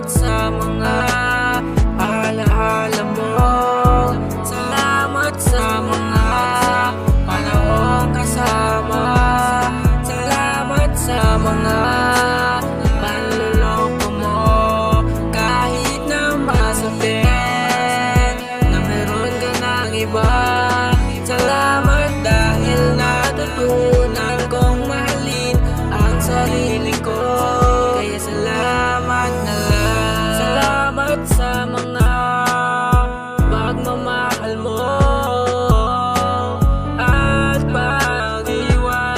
sa mga alaala mo. Salamat sa mga panahong kasama. Salamat sa mga panluloko mo. Kahit na masakit na meron ka ng iba. Salamat dahil natutunan kong mahalin ang sarili ko. Kaya salamat na lang. Salamat sa mga pagmamahal mo at pag-iwan.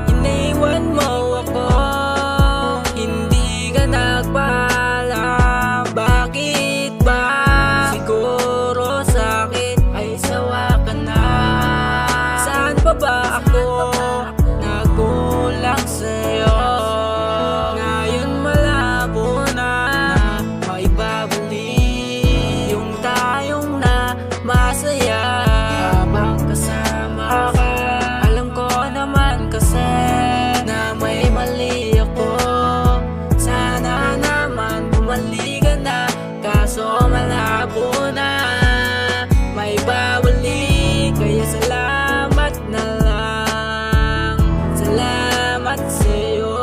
Iniwan mo ako, hindi ka nagpaalam. Bakit ba? Siguro sa'kin ay sawa ka na. Saan pa ba ako nagkulang sa'yo? Ngayon malabo na maibabalik yung tayong na masaya habang kasama ka. Alam ko naman kasi na may mali ako. Sana naman bumalik ka na, kaso malabo na maibabalik. Kaya salamat na lang. Salamat sa'yo.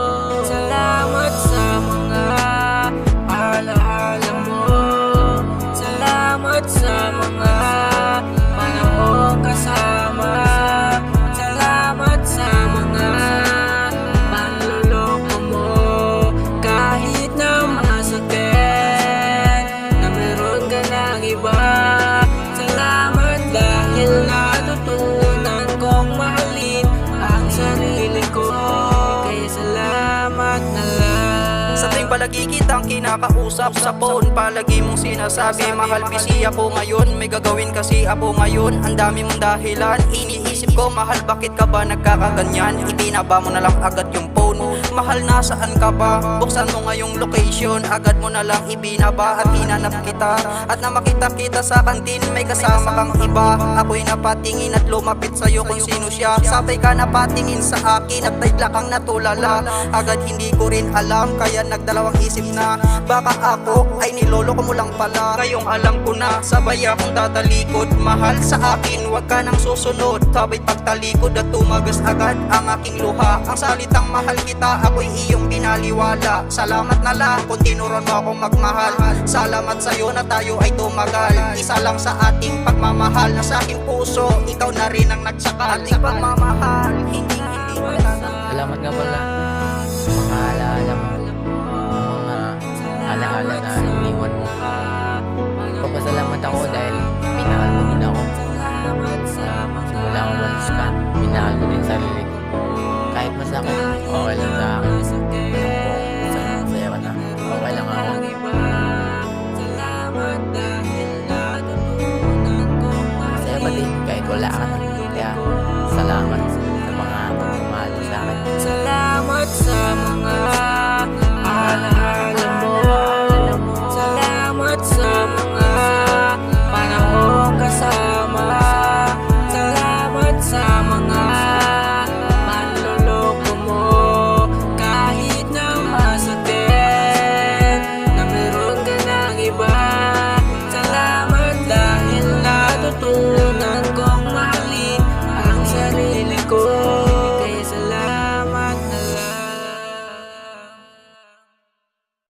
Salamat sa mga alaala mo. Salamat sa mga panahong kasama. Salamat sa mga panluloko mo. Kahit na masakit na meron ka ng iba. Salamat dahil natutunan kong mahalin ang sarili ko. Kaya salamat na lang. Sa tuwing palagi kitang kinakausap sa phone, palagi mong sinasabi mahal busy ako ngayon. May gagawin kasi ako ngayon, ang dami mong dahilan. Iniisip ko mahal bakit ka ba nagkakaganyan? Ibinaba mo na lang agad yung phone. Mahal nasaan ka ba? Buksan mo ngayong location, agad mo na lang ibinaba at hinanap kita. At na makita kita sa kantin may kasama kang iba. Ako'y napatingin at lumapit sa'yo kung sino siya. Sabay ka napatingin sa akin at bigla kang natulala. Agad hindi ko rin alam kaya nagdalawang isip na baka ako ay niloloko mo lang pala. Ngayong alam ko na sabay akong tatalikod. Mahal sa akin wag ka nang susunod. Sabay pagtalikod at tumagas agad ang aking luha. Ang salitang mahal kita ako'y iyong binaliwala. Salamat na lang kung tinuruan mo akong magmahal. Salamat sa'yo na tayo ay tumagal. Isa lang sa ating pagmamahal na sa aking puso ikaw na rin ang nagsakal. Ating pagmamahal hindi matagal. Salamat nga pala sa mga alaala mo, mga alaala na iniwan mo. Papasalamat ako dahil minahal mo din ako. Simula akong walis ka, minahal ko din sarili ko. Kahit masakit, okay lang sa akin. Saya ka na, okay lang ako.